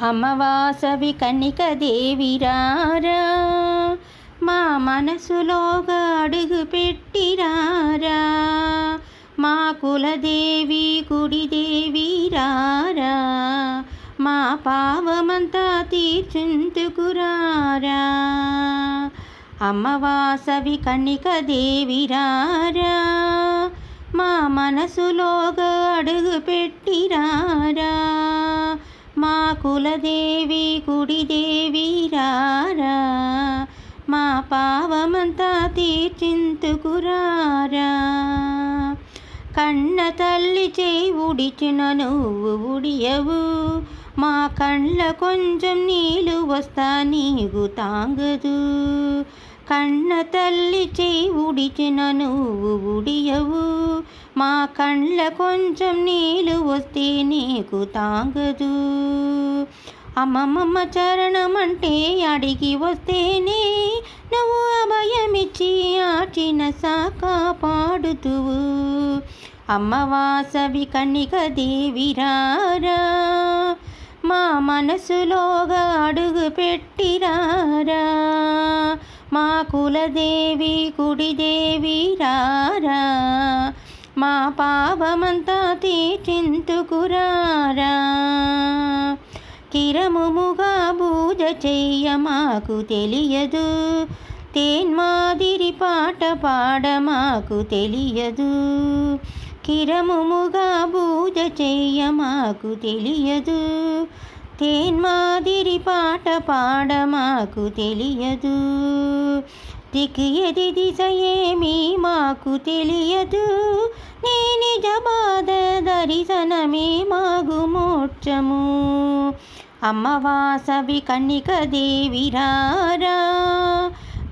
అమ్మవాసవి కన్నిక దేవిరారా, మా మనసులోగా అడుగు పెట్టిరారా. మా కులదేవి కుడిదేవి రారా, మా పావమంతా తీర్చుందుకురారా. అమ్మవాసవి కన్నిక దేవిరారా, మా మనసులోగా అడుగు పెట్టిరారా. మా కులదేవి కుడిదేవి రారా, మా పావమంతా తీర్చింతుకురారా. కన్న తల్లి చేయి ఉడిచిన నువ్వు ఉడియవు, మా కళ్ళ కొంచెం నీళ్ళు వస్తా నీకు తాంగదు. కన్న తల్లి చేయి ఉడిచిన నువ్వు ఉడియవు, మా కళ్ళ కొంచెం నీళ్ళు వస్తే నీకు తాంగదు. అమ్మమ్మ చరణమంటే అడిగి వస్తేనే నువ్వు అభయమిచ్చి ఆచిన సాకా పాడుతువు. అమ్మవాసవి కన్నిక దేవిరారా, మా మనసులోగా అడుగు పెట్టిరారా. మా కులదేవి కుడిదేవి రారా, మా పాపమంతా తీర్చింతుకురారా. కిరముముగా పూజ చెయ్య మాకు తెలియదు, తేన్మాదిరి పాట పాడ మాకు తెలియదు. కిరముముగా పూజ చెయ్య మాకు తెలియదు, తేన్మాదిరి పాట పాడ మాకు తెలియదు. దిక్కు ఎది దిశ ఏమీ మాకు తెలియదు, నీ నిజ బాధ దర్శనమే మాగు మోక్షము. అమ్మవాసవి కన్నిక దేవిరారా,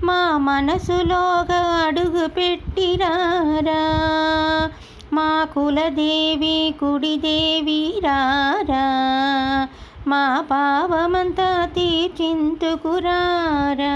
మా మనసులోగా అడుగు పెట్టిరారా. మా కులదేవి కుడిదేవి రారా, మా పావమంతా తీర్చింతుకురారా.